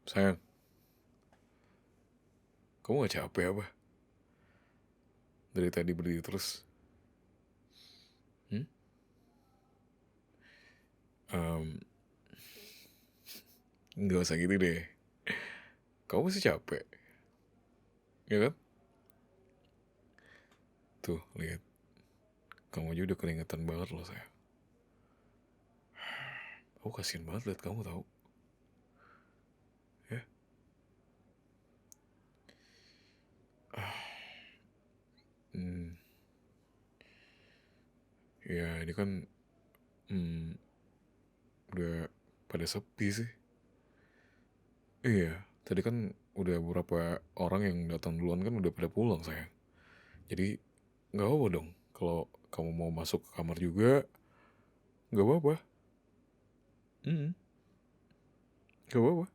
Sayang, kamu gak capek apa? Dari tadi berdiri terus. Hmm? Em, nggak usah gitu deh. Kamu masih capek, ya kan? Tuh, lihat. Kamu aja udah keringetan banget loh, sayang. Aku kasihan banget lihat kamu tahu. Ya, hmm, ya ini kan hmm, udah pada sepi sih. Iya, tadi kan udah beberapa orang yang datang duluan kan udah pada pulang, sayang. Jadi nggak apa dong. Kalau kamu mau masuk ke kamar juga, nggak apa-apa. Hmm, nggak apa-apa.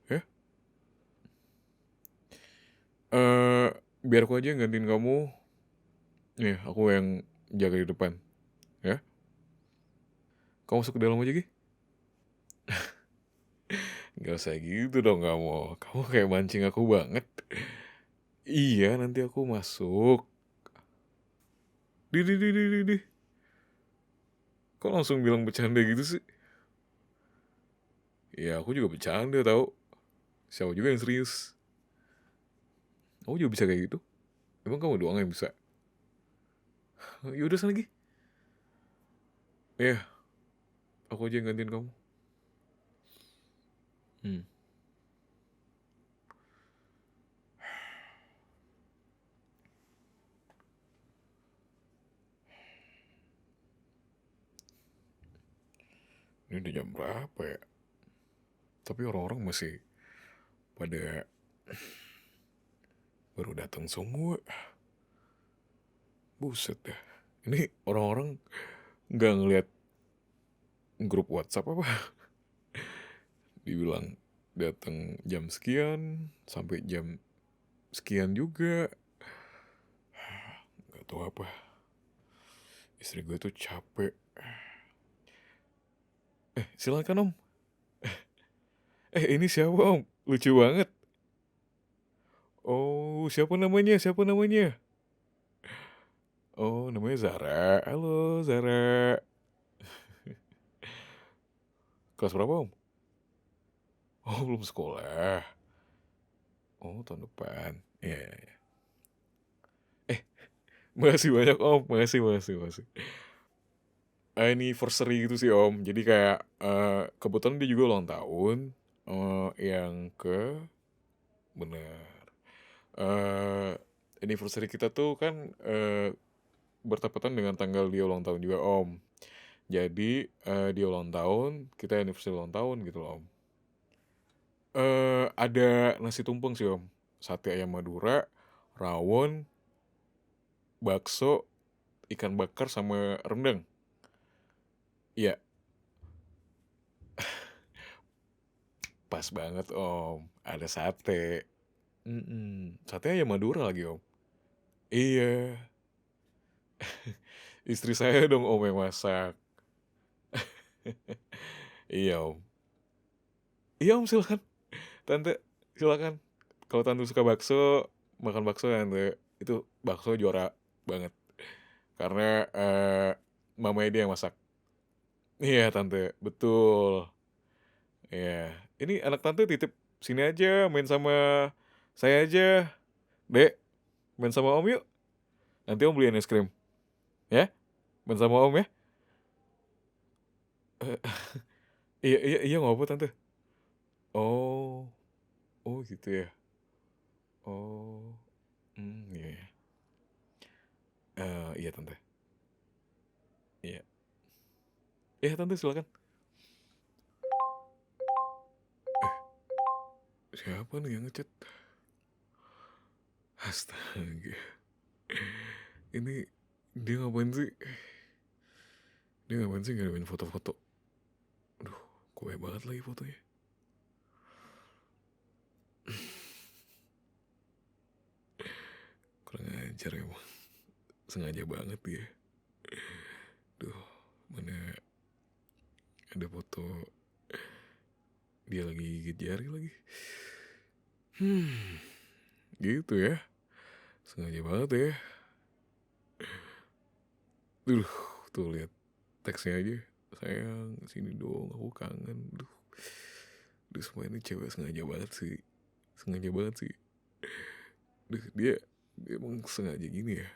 Ya, eh biar aku aja yang gantiin kamu. Nih, aku yang jaga di depan. Ya, kamu masuk ke dalam aja, Gi. Gak usah gitu dong kamu. Kamu kayak mancing aku banget. Iya, nanti aku masuk. Di. Kok langsung bilang bercanda gitu sih? Ya, aku juga bercanda tau. Siapa juga yang serius? Aku juga bisa kayak gitu. Emang kamu doang yang bisa? Yaudah sana lagi. Ya, aku aja yang gantiin kamu. Hmm. Ini udah jam berapa ya? Tapi orang-orang masih pada baru datang semua. Buset dah. Ini orang-orang nggak ngeliat grup WhatsApp apa? Dibilang datang jam sekian sampai jam sekian juga. Nggak tahu apa. Istri gue tuh capek. Silakan om. Ini siapa om? Lucu banget. Oh, siapa namanya? Siapa namanya? Oh, namanya Zara. Halo, Zara. Kelas berapa, Om? Oh, belum sekolah. Oh, tahun depan. Iya, iya, iya. Makasih banyak, Om. Makasih. Anniversary gitu sih, Om. Jadi kayak kebetulan dia juga ulang tahun. Yang ke bener. eh Anniversary kita tuh kan bertepatan dengan tanggal dia ulang tahun juga, Om. Jadi dia ulang tahun, kita anniversary ulang tahun gitu loh, Om. Ada nasi tumpeng sih, Om. Sate ayam Madura, rawon, bakso, ikan bakar sama rendang. Iya, pas banget, Om. Ada sate. Sate ayam Madura lagi, Om. Iya, istri saya dong, Om, yang masak. Iya, Om. Iya, Om, silakan. Tante, silakan. Kalau tante suka bakso, makan bakso ya, Tante. Itu bakso juara banget. Karena mamanya dia yang masak. Iya, Tante. Betul. Iya. Ini anak Tante titip sini aja, main sama saya aja. Dek, main sama Om yuk. Nanti Om beliin es krim. Ya? Main sama Om ya? Eh, iya, nggak apa Tante. Oh, oh gitu ya. Oh, iya, iya. Iya Tante. Iya. Iya Tante silakan. Siapa nih yang ngechat? Astaga. Ini dia ngapain sih? Dia ngapain sih ngirimin foto-foto? Aduh, kue banget lagi fotonya. Kurang ajar emang. Sengaja banget dia. Duh, mana ada foto Dia lagi gigit jari lagi. Gitu ya. Sengaja banget ya. Duh, tuh lihat teksnya aja. Sayang, sini dong, aku kangen. Duh, semua ini cewek sengaja banget sih. Sengaja banget sih. Duh, dia emang sengaja gini ya.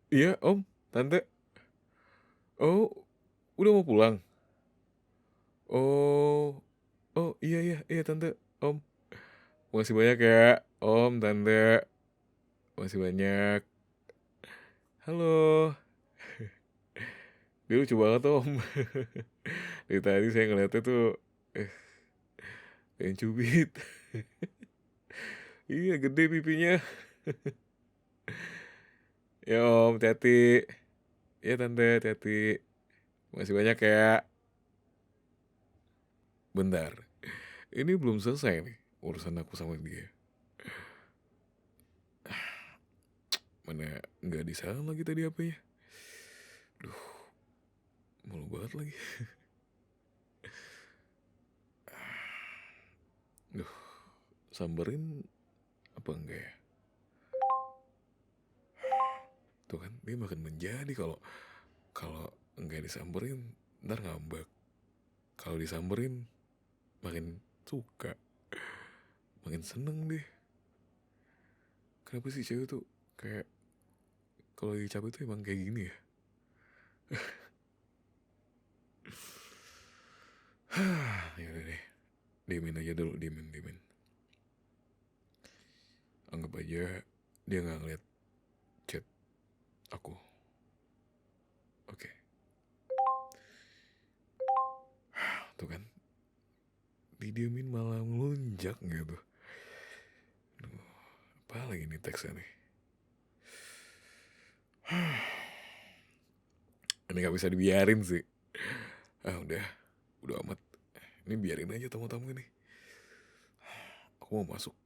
Iya, Om, Tante. Oh, udah mau pulang. Oh, oh iya iya iya Tante, Om. Makasih banyak ya, Om, Tante. Makasih banyak. Halo. Dia lucu banget, Om. Dari tadi saya ngeliatnya tuh, eh, pengen cubit. Iya, gede pipinya. Ya, Om, hati-hati. Ya, Tante, hati-hati. Makasih banyak ya. Bentar. Ini belum selesai nih urusan aku sama dia. Mana nggak disalah lagi tadi apanya. Duh, malu banget lagi. Duh, samberin apa enggak ya? Tuh kan, dia makin menjadi kalau kalau enggak disamberin, ntar ngambek. Kalau disamberin, makin suka, makin seneng deh. Kenapa sih cewek tuh kayak kalau lagi capek tuh emang kayak gini ya? Ya udah deh, diemin aja dulu, diemin. Anggap aja dia nggak ngeliat chat aku. Oke, tuh kan, didiemin malah ngelunjak gitu. Duh, apa lagi nih teksnya nih? Ini nggak bisa dibiarin sih. Udah amat. Ini biarin aja tamu-tamu ini. Aku mau masuk,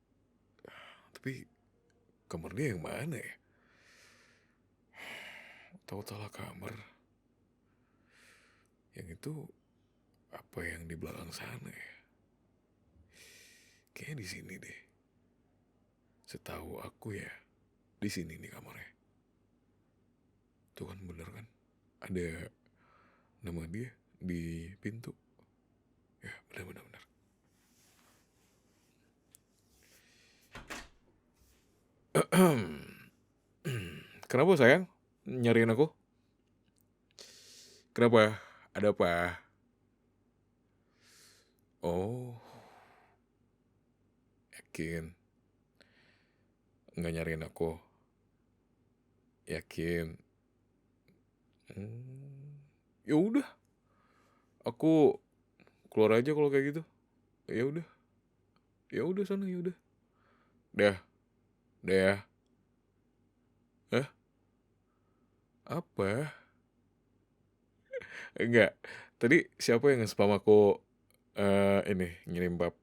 tapi kamar dia yang mana ya? Tahu salah kamar. Yang itu apa yang di belakang sana ya? Kayaknya di sini deh. Setahu aku ya, di sini nih kamarnya. Tuh kan bener kan? Ada nama dia di pintu. Ya, benar. Kenapa sayang? Nyariin aku? Kenapa? Ada apa? Oh, yakin. Nggak nyariin aku. Yakin. Ya udah, aku keluar aja kalau kayak gitu. Ya udah, ya udah sana ya udah. Dah, dah ya. Hah? Apa? Enggak. Tadi siapa yang nge-spam aku ini ngirim bab?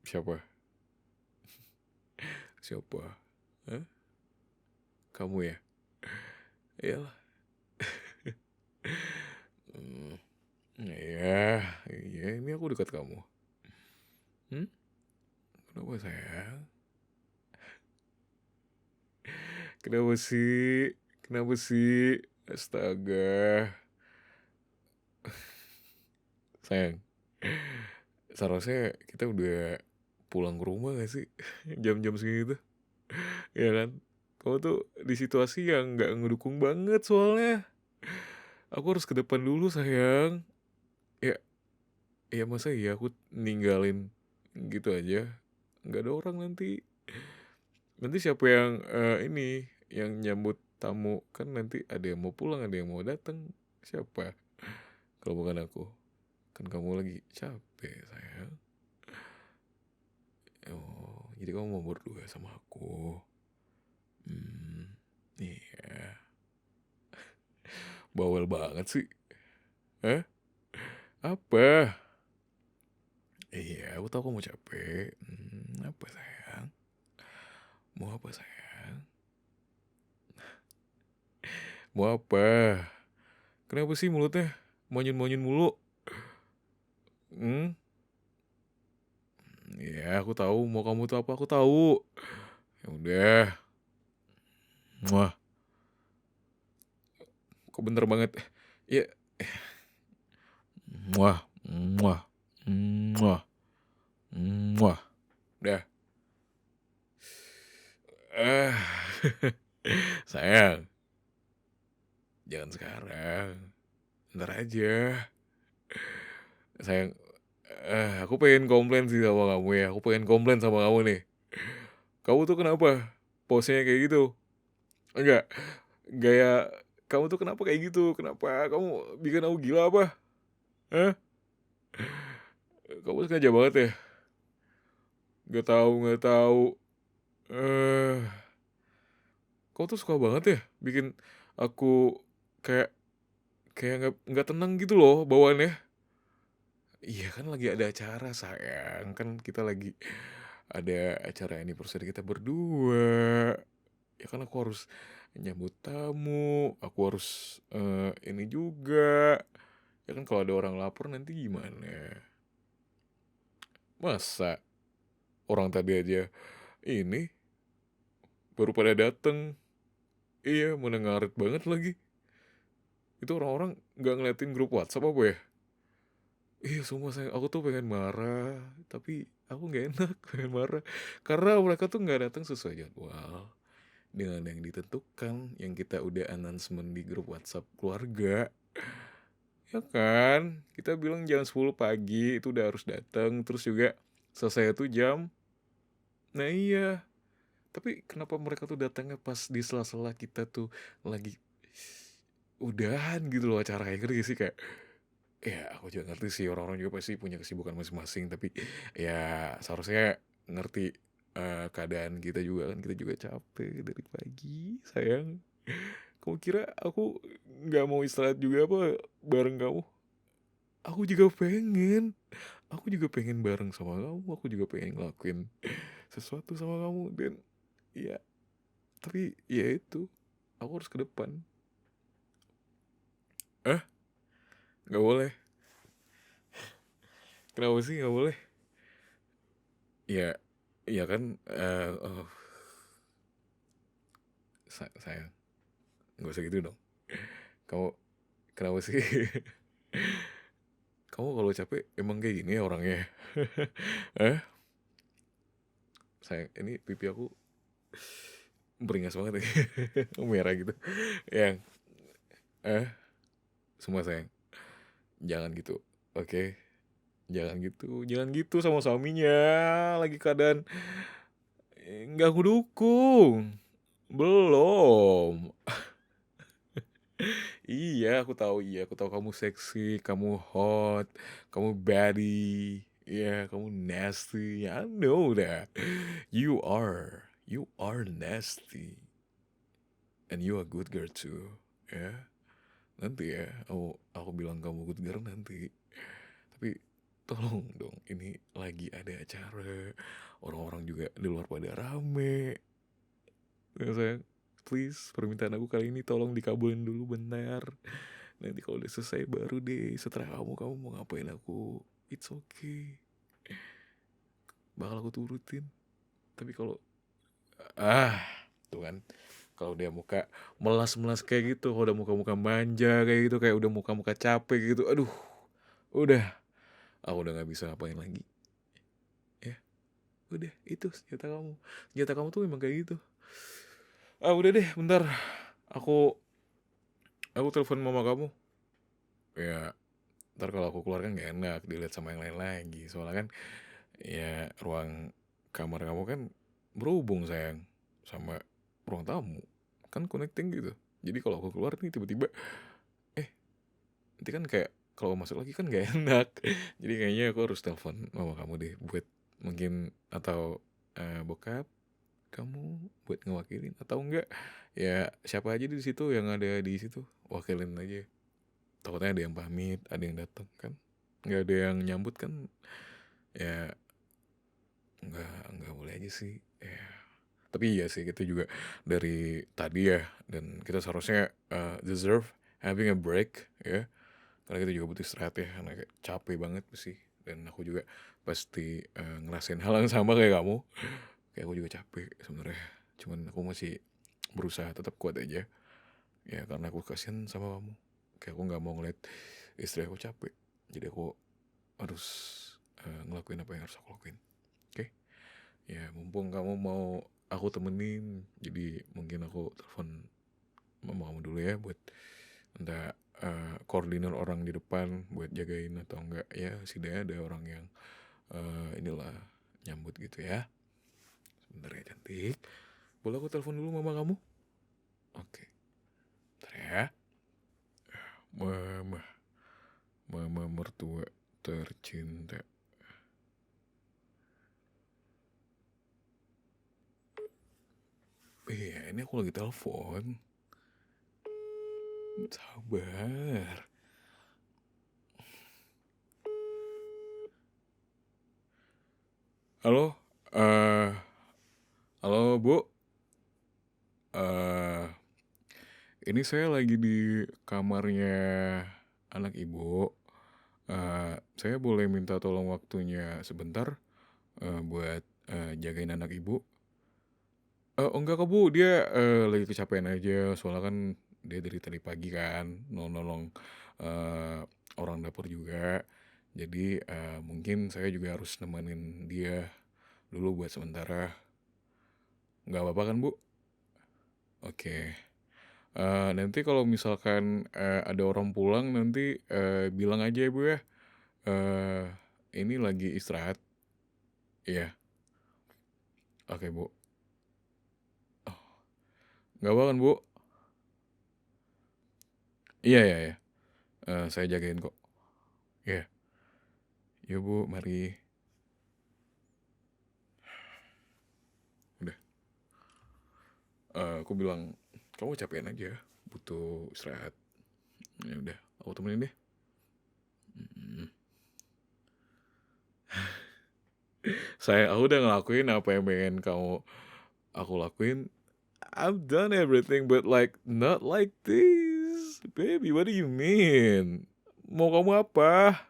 Siapa? Siapa? Hah? Kamu ya? Iyalah. Hmm, iya, iya ini aku dekat kamu. Hmm? Kenapa sayang? Kenapa sih? Kenapa sih? Astaga. Sayang, seharusnya kita udah pulang ke rumah gak sih? Jam-jam segitu. Ya kan? Kamu tuh di situasi yang gak ngedukung banget soalnya. Aku harus ke depan dulu sayang. Ya, ya masa iya aku ninggalin gitu aja. Gak ada orang nanti. Nanti siapa yang ini yang nyambut tamu kan nanti ada yang mau pulang ada yang mau datang. Siapa? Kalau bukan aku. Kan kamu lagi capek sayang. Oh, jadi kamu mau berdua sama aku. Iya. Bawel banget sih. Hah? Apa? Iya, aku tahu kamu capek. Apa sayang? Mau apa sayang? Mau apa? Kenapa sih mulutnya monyun-monyun mulu? Hmm? Ya, aku tahu mau kamu tuh apa, aku tahu. Ya udah. Wah, kok bener banget. Ya, wah, wah, wah, wah. Udah. Eh, sayang, jangan sekarang. Ntar aja. Sayang, aku pengen komplain sih sama kamu ya. Aku pengen komplain sama kamu nih. Kamu tuh kenapa? Pose-nya kayak gitu. Enggak, gaya kamu tuh kenapa kayak gitu? Kenapa kamu bikin aku gila apa? Hah? Kamu sengaja banget ya? Gak tahu, gak tahu. Eh, kau tuh suka banget ya bikin aku kayak kayak nggak tenang gitu loh bawaannya. Iya kan lagi ada acara sayang, kan kita lagi ada acara anniversary kita berdua. Ya kan aku harus nyambut tamu, aku harus ini juga. Ya kan kalau ada orang lapar nanti gimana? Masa orang tadi aja ini baru pada dateng. Iya, mana ngaret banget lagi. Itu orang-orang nggak ngeliatin grup WhatsApp apa ya? Iya, semua saya aku tuh pengen marah, tapi aku nggak enak pengen marah karena mereka tuh nggak datang sesuai jadwal dengan yang ditentukan, yang kita udah announcement di grup WhatsApp keluarga. Ya kan, kita bilang jam 10 pagi itu udah harus datang, terus juga selesai itu jam. Nah iya, tapi kenapa mereka tuh datangnya pas di sela-sela kita tuh lagi udahan gitu loh acara, ngerti gak sih kayak ya aku juga ngerti sih orang-orang juga pasti punya kesibukan masing-masing, tapi ya seharusnya ngerti keadaan kita juga kan, kita juga capek dari pagi sayang. Kamu kira aku nggak mau istirahat juga apa bareng kamu? Aku juga pengen bareng sama kamu, aku juga pengen ngelakuin sesuatu sama kamu, dan ya tapi ya itu, aku harus ke depan. Eh, nggak boleh. Kenapa sih nggak boleh? Ya, ya kan, sayang, nggak usah gitu dong. Kamu kenapa sih? Kamu kalau capek emang kayak gini ya orangnya? Eh, sayang, ini pipi aku beringas banget nih, merah gitu. Yang, eh, semua sayang, jangan gitu, oke? Jangan gitu sama suaminya. Lagi keadaan nggak aku dukung. Belum. Iya, aku tahu kamu seksi, kamu hot, kamu baddie, iya, kamu nasty. I know that. You are nasty, and you a good girl too. Ya, nanti ya, aku bilang kamu good girl nanti. Tapi tolong dong, ini lagi ada acara, orang-orang juga di luar pada rame. Ya sayang, please, permintaan aku kali ini tolong dikabulin dulu bentar. Nanti kalau udah selesai baru deh, setelah kamu mau ngapain aku, it's okay, bakal aku turutin. Tapi kalau ah tuh kan, kalau dia muka melas-melas kayak gitu, kalau udah muka-muka manja kayak gitu, kayak udah muka-muka capek gitu, aduh, udah, aku udah nggak bisa ngapain lagi. Ya udah, itu senjata kamu tuh memang kayak gitu. Udah deh, bentar, aku aku telepon mama kamu. Ya, ntar kalau aku keluar kan gak enak dilihat sama yang lain lagi, soalnya kan ya ruang kamar kamu kan berhubung sayang sama ruang tamu, kan connecting gitu. Jadi kalau aku keluar nih tiba-tiba eh nanti kan kayak kalau masuk lagi kan gak enak. Jadi kayaknya aku harus telepon mama kamu deh buat mungkin, atau bokap kamu buat ngewakilin, atau enggak ya siapa aja di situ yang ada di situ, wakilin aja. Takutnya ada yang pamit, ada yang datang kan, nggak ada yang nyambut kan, ya nggak boleh aja sih ya. Tapi iya sih, kita juga dari tadi ya, dan kita seharusnya deserve having a break ya, karena kita juga butuh istirahat ya, karena kayak capek banget sih. Dan aku juga pasti ngerasain hal yang sama kayak kamu. Kayak aku juga capek sebenarnya. Cuman aku masih berusaha tetap kuat aja. Ya karena aku kasihan sama kamu. Kayak aku nggak mau ngeliat istri aku capek. Jadi aku harus ngelakuin apa yang harus aku lakuin. Oke? Ya mumpung kamu mau aku temenin, jadi mungkin aku telepon mama kamu dulu ya buat entah koordinir orang di depan buat jagain atau enggak ya, setidaknya ada orang yang inilah nyambut gitu ya. Sebentar ya cantik. Boleh aku telepon dulu mama kamu? Oke. Bentar ya. Mama, mama mertua tercinta. Iya, ini aku lagi telepon. Sabar. Halo, halo Bu. eh ini saya lagi di kamarnya anak Ibu. Saya boleh minta tolong waktunya sebentar buat jagain anak Ibu? Oh enggak kok Bu, dia lagi kecapean aja. Soalnya kan dia dari tadi pagi kan nolong eh, orang dapur juga. Jadi mungkin saya juga harus nemenin dia dulu buat sementara. Nggak apa-apa kan Bu? Oke. Nanti kalau misalkan ada orang pulang nanti bilang aja ya Bu ya. Eh, ini lagi istirahat. Iya, oke Bu. Oh, nggak apa kan Bu? Iya iya iya. Saya jagain kok. Iya. Yuk Bu, mari. Udah. Aku bilang kamu capean aja, butuh istirahat. Ya udah, aku temenin deh. Mm. Aku udah ngelakuin apa yang pengen aku lakuin. I've done everything but like not like this. Baby, what do you mean? Mau kamu apa?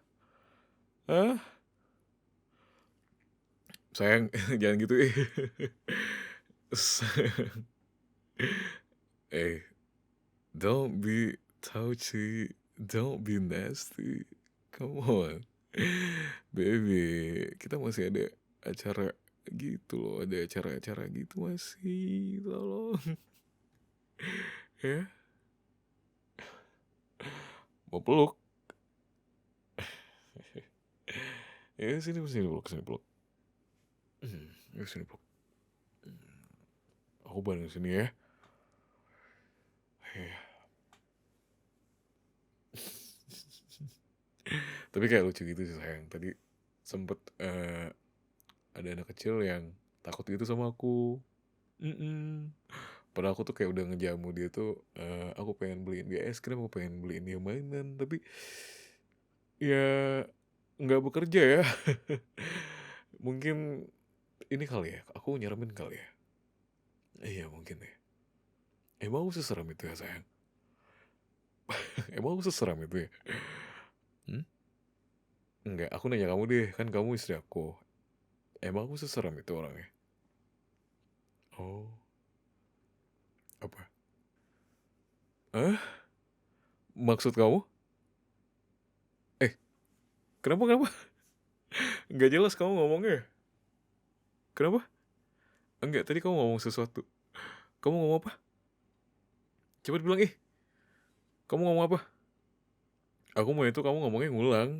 Hah? Sayang, jangan gitu. Eh, don't be touchy. Don't be nasty. Come on. Baby, kita masih ada acara gitu loh. Ada acara-acara gitu masih. Tolong. Ya, mau peluk. Ya, sini peluk, sini peluk. Ya, sini peluk. Aku bareng sini ya. Ya. Tapi kayak lucu gitu sih sayang. Tadi sempet ada anak kecil yang takut gitu sama aku. Mm-mm. Padahal aku tuh kayak udah ngejamu dia tuh, aku pengen beliin dia es krim, aku pengen beliin dia mainan, tapi ya nggak bekerja ya. Mungkin ini kali ya, aku nyeremin kali ya. Iya mungkin ya. Emang aku seseram itu ya sayang? Emang aku seseram itu ya? Hmm? Enggak, aku nanya kamu deh, kan kamu istri aku. Emang aku seseram itu orangnya? Oh, apa? Hah? Maksud kamu? Eh, kenapa? Nggak jelas kamu ngomongnya. Kenapa? Enggak, tadi kamu ngomong sesuatu. Kamu ngomong apa? Coba bilang, kamu ngomong apa? Aku mau itu kamu ngomongnya ngulang.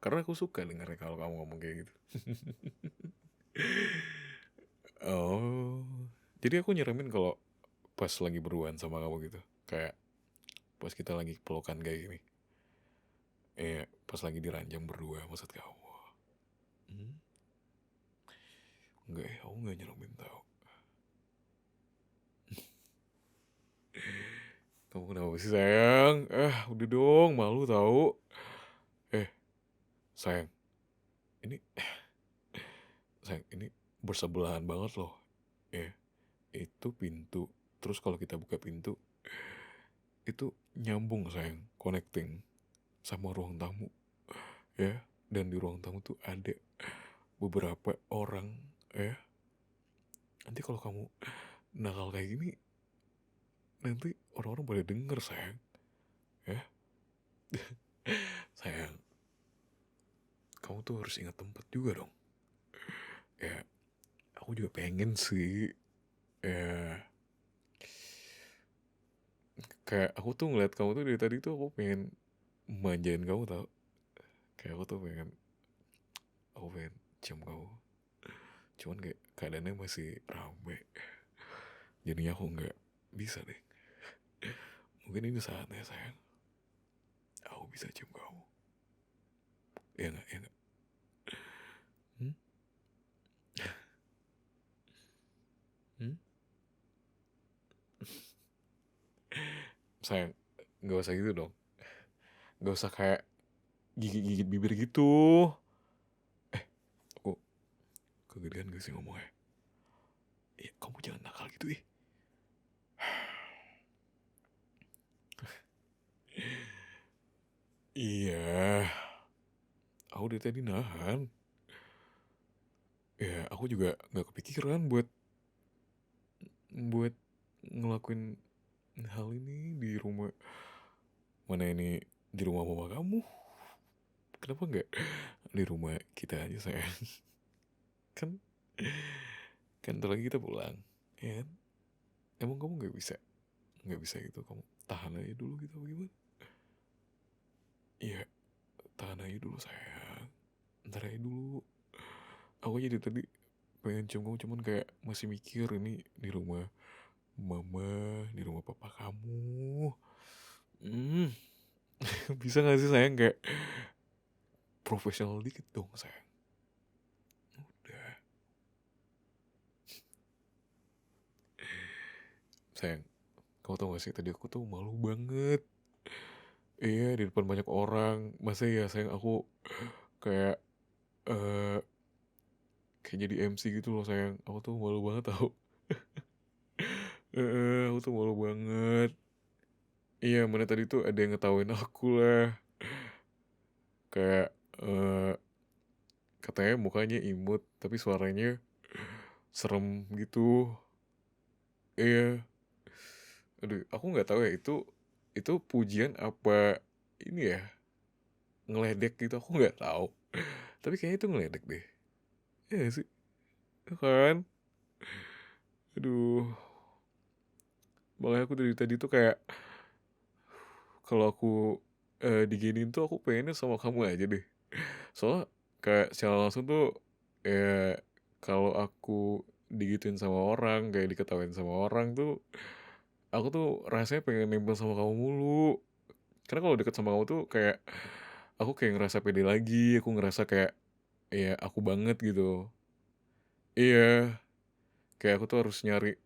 Karena aku suka dengarnya kalau kamu ngomong kayak gitu. Oh, jadi aku nyeremin kalau pas lagi beruan sama kamu gitu. Kayak pas kita lagi pelukan kayak gini. Pas lagi diranjang berdua maksud kamu. Hmm? Enggak ya, aku nggak nyeremin tau. Kamu kenapa sih sayang? Udah dong, malu tau. Eh, sayang, ini sayang ini bersebelahan banget loh. Ya, itu pintu. Terus kalau kita buka pintu, itu nyambung sayang, connecting sama ruang tamu ya. Dan di ruang tamu tuh ada beberapa orang ya. Nanti kalau kamu nakal kayak gini, nanti orang-orang pada denger sayang ya. Sayang, kamu tuh harus ingat tempat juga dong ya. Aku juga pengen sih ya, kayak aku tuh ngeliat kamu tuh dari tadi tuh aku pengen manjain kamu tau. Kayak aku pengen cium kamu, cuman kayak keadaannya masih rame, jadinya aku nggak bisa deh. Mungkin ini saatnya sayang, aku bisa cium kamu. Ya nggak, ya nggak. Hmm? Hmm? Sayang, nggak usah gitu dong, nggak usah kayak gigit-gigit bibir gitu. Aku kegedean gak sih ngomongnya? Ya kamu jangan nakal gitu ih. Iya, aku dari tadi nahan. Ya aku juga nggak kepikiran buat buat ngelakuin hal ini di rumah. Mana ini di rumah mama kamu, kenapa nggak di rumah kita aja sayang? Kan kan ntar lagi kita pulang ya kan? Emang kamu nggak bisa gitu, kamu tahan aja dulu gitu bagaimana? Iya, tahan aja dulu sayang, ntar aja dulu. Aku jadi tadi pengen cium kamu, cuman kayak masih mikir ini di rumah mama, di rumah papa kamu. hmm Bisa gak sih sayang kayak profesional dikit dong sayang? Udah sayang, kamu tau gak sih tadi aku tuh malu banget. Iya, di depan banyak orang. Masa ya sayang aku kayak eh kayak jadi MC gitu loh sayang. Aku tuh malu banget tau. Aku tuh malu banget. Iya, mana tadi tuh ada yang ngetawain aku lah. Kayak katanya mukanya imut tapi suaranya serem gitu. Iya, aduh aku nggak tahu ya itu pujian apa ini ya, ngeledek gitu, aku nggak tahu. Tapi kayaknya itu ngeledek deh. Iya nggak sih? Ya kan? Aduh, makanya aku dari tadi tuh kayak kalau aku diginiin tuh aku pengennya sama kamu aja deh. Soalnya kayak secara langsung tuh ya, kalau aku digituin sama orang, kayak diketawain sama orang tuh, aku tuh rasanya pengen nempel sama kamu mulu. Karena kalau deket sama kamu tuh kayak aku kayak ngerasa pede lagi, aku ngerasa kayak ya aku banget gitu. Iya, kayak aku tuh harus nyari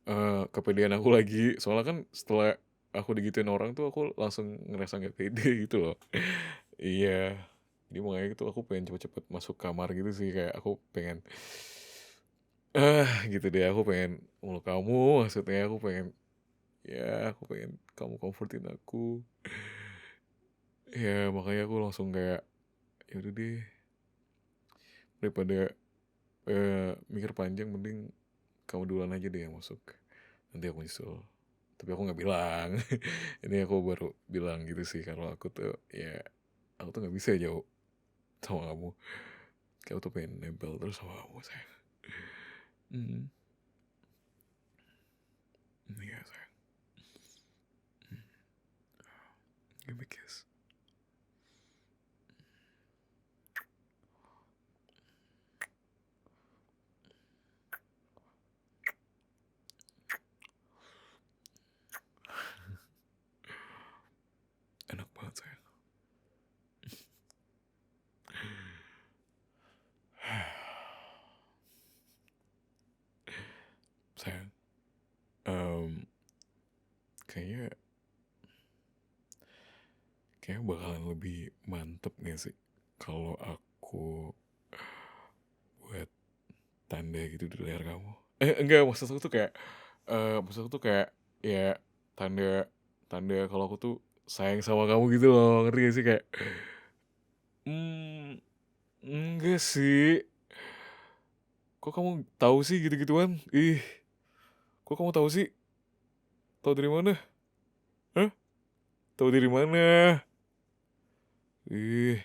eh kepedean aku lagi. Soalnya kan setelah aku digituin orang tuh aku langsung ngerasa nggak pede gitu loh. Iya, jadi makanya itu aku pengen cepet-cepet masuk kamar gitu sih, kayak aku pengen gitu deh, aku pengen meluk kamu, maksudnya aku pengen, ya aku pengen kamu comfortin aku. Ya makanya aku langsung kayak ya udah deh, daripada mikir panjang mending kamu duluan aja deh yang masuk, nanti aku nyusul. Tapi aku nggak bilang. Ini aku baru bilang gitu sih, kalau aku tuh ya aku tuh nggak bisa jauh sama kamu, kayak aku tuh pengen nempel terus sama kamu sayang. Hmm, iya sayang. Give me a kiss. Enak banget sayang. Sayang, em, kayaknya kayaknya bakalan lebih mantep gak sih kalau aku buat tanda gitu di leher kamu. Enggak, maksud aku tuh kayak ya tanda tanda kalau aku tuh sayang sama kamu gitu loh, ngerti gak sih kayak hmm, enggak sih. Kok kamu tahu sih gitu-gituan? Ih, kok kamu tahu sih? Tahu dari mana? Hah? Tahu dari mana? Ih,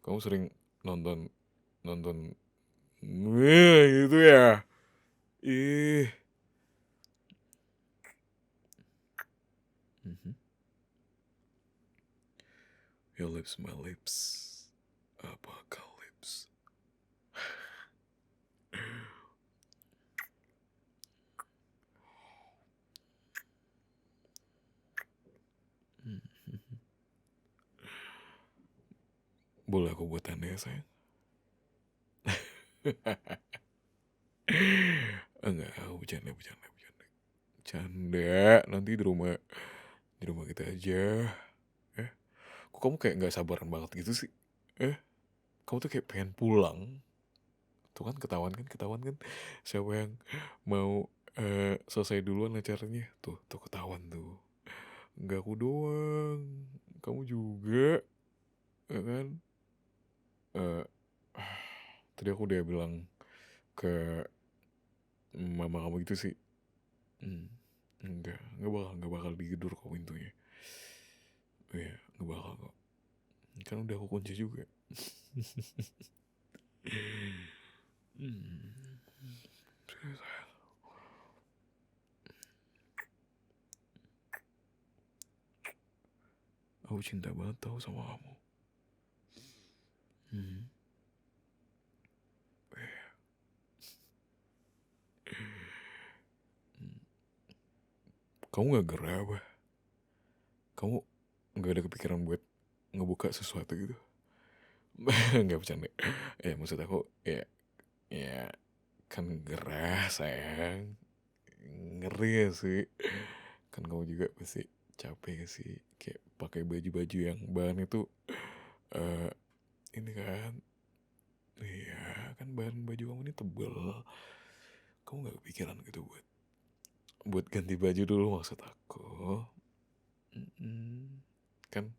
kamu sering nonton nonton gitu ya? Ih. Mhm. Your lips, my lips. Apocalypse. Mhm. Boleh aku buat tanda ya sayang? Enggak, aku bercanda. Canda, nanti di rumah kita aja. Eh, kok kamu kayak nggak sabaran banget gitu sih? Kamu tuh kayak pengen pulang. Tuh kan ketahuan kan. Siapa yang mau selesai duluan acaranya? Tuh ketahuan tuh. Nggak aku doang, kamu juga, ya kan? Eh, tadi aku udah bilang ke mama kamu gitu sih. Hmm, nggak bakal digedor kok pintunya. Iya, nggak bakal kok. Kan udah aku kunci juga. Hmm. Aku cinta banget tau sama kamu. Hmm. Kamu nggak gerah apa? Kamu nggak ada kepikiran buat ngebuka sesuatu gitu? Nggak bercanda. Ya maksud aku ya kan gerah sayang. Ngeri ya sih. Kan kamu juga pasti capek gak sih kayak pakai baju-baju yang bahan itu eh ini kan. Iya kan bahan baju kamu ini tebel. Kamu nggak kepikiran gitu buat ganti baju dulu maksud aku. Mm-mm. Kan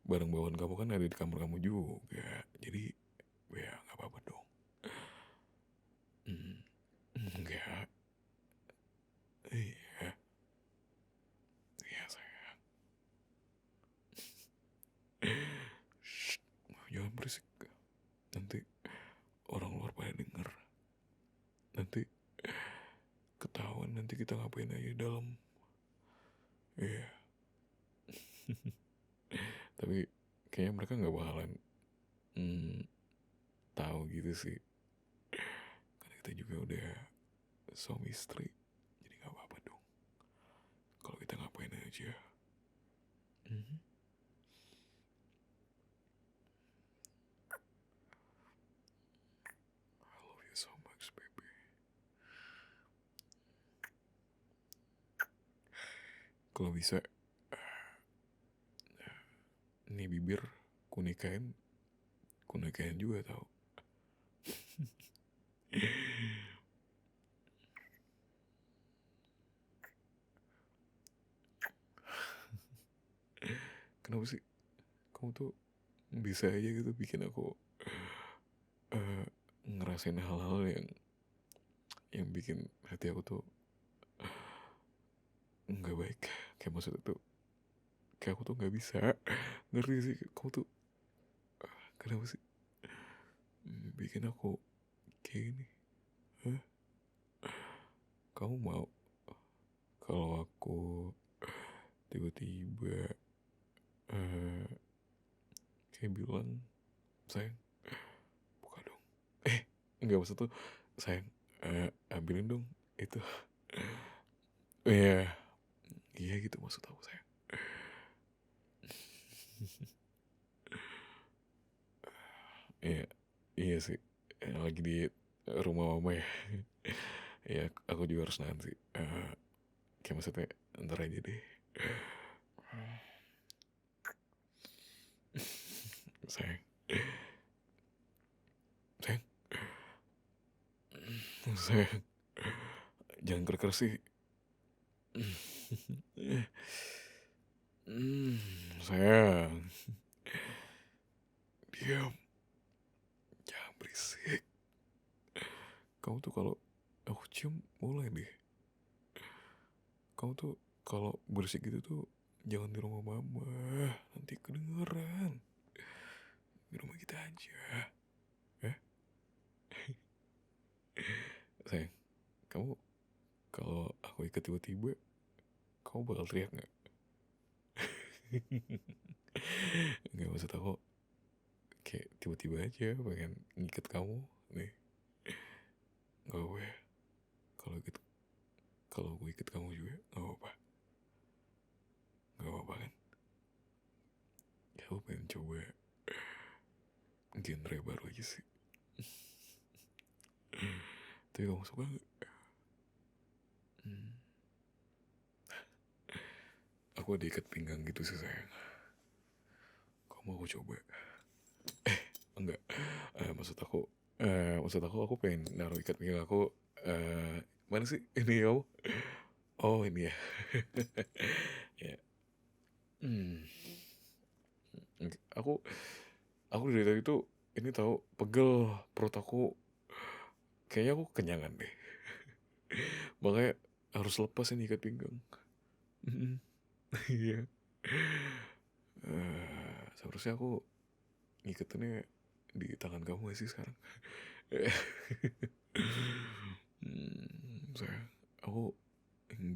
barang bawaan kamu kan ada di kamar kamu juga, jadi ya nggak apa-apa dong. Mm, enggak, iya, iya sayang. Shh, jangan berisik. Nanti orang luar pada denger. Nanti ketahuan nanti kita ngapain aja di dalam. Iya. Tapi kayaknya mereka nggak bakalan mm, tahu gitu sih. Karena kita juga udah suami istri. Jadi nggak apa-apa dong. Kalau kita ngapain aja. Mhm. I love you so much, baby. Kalau bisa, ini bibir kunikahin juga tau. Kenapa sih kamu tuh bisa aja gitu bikin aku eh, ngerasain hal-hal yang bikin hati aku tuh nggak baik. Kayak maksudnya tuh kayak aku tuh nggak bisa, ngerti sih kamu tuh kenapa sih bikin aku kayak gini. Hah? Kamu mau kalau aku tiba-tiba eh, kayak bilang sayang buka dong, nggak maksud tuh sayang ambilin dong itu. Iya, iya gitu maksud aku sayang. Iya, iya sih. Lagi di rumah mama ya. Iya, aku juga harus nahan sih. Kayak maksudnya ntar aja deh. Sayang, sayang, sayang. Jangan keras-keras sih. Sayang, diam, jangan berisik. Kamu tuh kalau aku cium mulai deh. Kamu tuh kalau berisik gitu tuh jangan di rumah mama, nanti kedengeran. Di rumah kita aja, ya. Sayang, kamu kalau aku ikut tiba-tiba, kamu bakal teriak nggak? Nggak, maksud aku kayak tiba-tiba aja pengen ngikat kamu nih. Gak apa ya, kalau gitu, kalau gue ikut kamu juga gak apa-apa. Gak apa-apa kan? Ya aku pengen coba genre baru aja sih. Tapi kamu suka gak? Hmm. Aku ada ikat pinggang gitu sih sayang. Kamu aku coba? Enggak. Maksud aku aku pengen naruh ikat pinggang aku. Mana sih ini kamu? Oh ini ya. Ya. Hmm. Aku aku dari tadi tuh ini tahu pegel perut aku. Kayaknya aku kenyangan deh. Makanya harus lepas ini ikat pinggang. Mm-mm. Iya. Seharusnya aku ngiketinnya di tangan kamu gak sih sekarang? Sayang, aku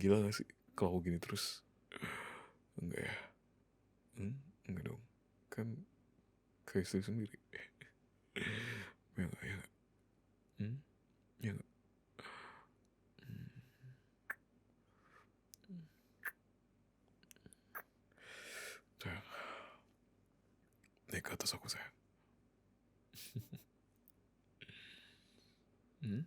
gila gak sih kalau aku gini terus? Enggak ya? Enggak dong. Kan ke istri sendiri. Ya enggak, ya enggak? Ya enggak? Sayang, naik ke atas aku sayang. Hmm?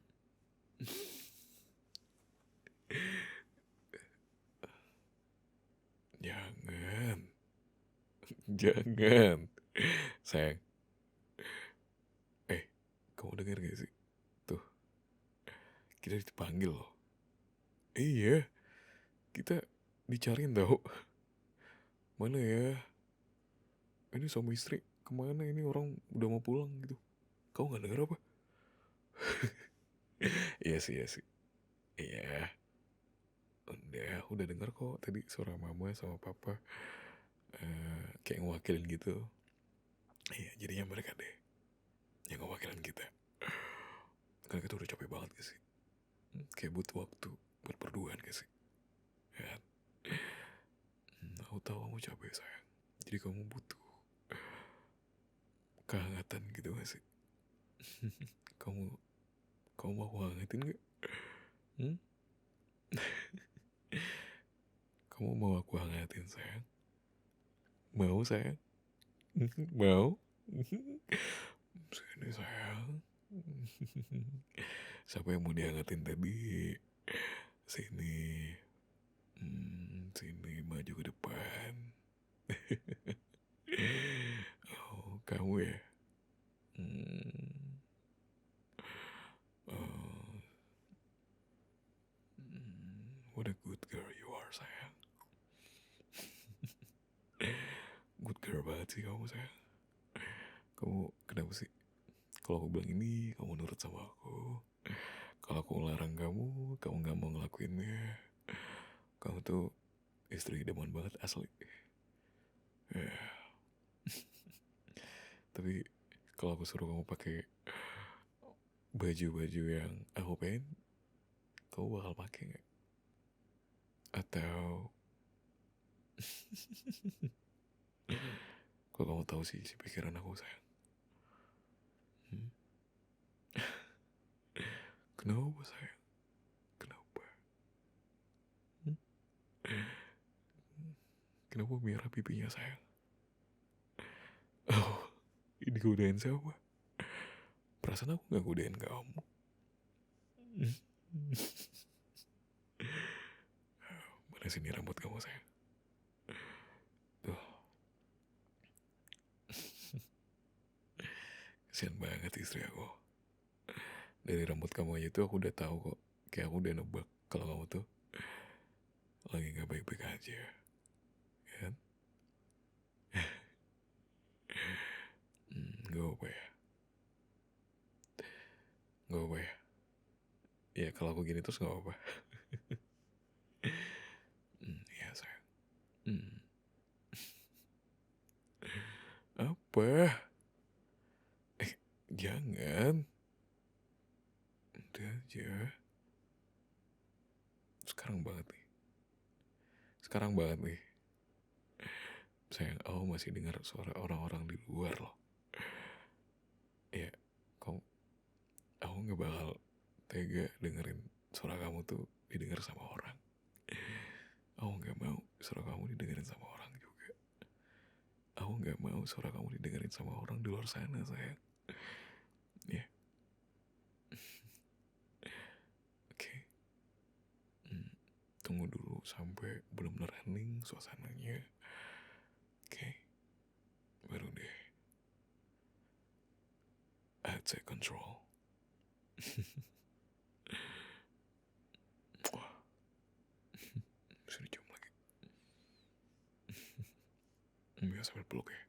Jangan. Jangan. Sayang. Kamu denger gak sih? Tuh, kita dipanggil loh. Iya, kita dicariin tau. Mana ya? Ini suami istri kemana, ini orang udah mau pulang gitu. Kau gak denger apa? Iya sih, iya sih. Iya, udah denger kok tadi suara mama sama papa. Kayak ngewakilin gitu. Iya, jadinya mereka deh yang ngewakilin kita. Karena kita udah capek banget gak sih? Kayak butuh waktu buat berduaan gak sih? Ya kan? Aku tahu kamu capek sayang. Jadi kamu butuh kehangatan gitu gak sih? kamu kamu mau aku hangatin gak? Hmm? Kamu mau aku hangatin sayang? Mau sayang? Mau? Sini sayang. Siapa yang mau dihangatin tadi? Sini. Sini maju ke depan. Oh, kamu ya? Hmm. Oh. What a good girl you are sayang. Good girl banget sih kamu sayang. Kamu kenapa sih? Kalau aku bilang ini, kamu nurut sama aku. Kalau aku ngelarang kamu gak mau ngelakuinnya. Kamu tuh istri idaman banget asli. Tapi kalau aku suruh kamu pakai baju-baju yang aku pengen, kamu bakal pakai nggak? Atau kalau kamu tahu sih isi pikiran aku sayang. Hmm? Kenapa sayang? Kenapa? Hmm? Kenapa merah pipinya sayang? Oh, ini godain siapa? Perasaan aku gak godain kamu. Mana sini rambut kamu sayang? Tuh, kesian banget istri aku. Dari rambut kamu aja tuh aku udah tahu kok. Kayak aku udah nebak kalau kamu tuh lagi gak baik-baik aja, ya kan? Gak apa ya? Gak apa ya? Ya kalau aku gini terus gak apa. Ya sayang. Apa? Jangan. Udah aja. Sekarang banget nih. Sayang, aku masih dengar suara orang-orang di luar loh. Ya, aku gak bakal tega dengerin suara kamu tuh didengar sama orang. Aku gak mau suara kamu didengerin sama orang juga. Aku gak mau suara kamu didengerin sama orang di luar sana, sayang. Ya. Oke. Tunggu dulu sampai benar-benar hening suasananya. Oke. Baru deh. I take control. Bisa dicium lagi. Biasa sambil peluk ya.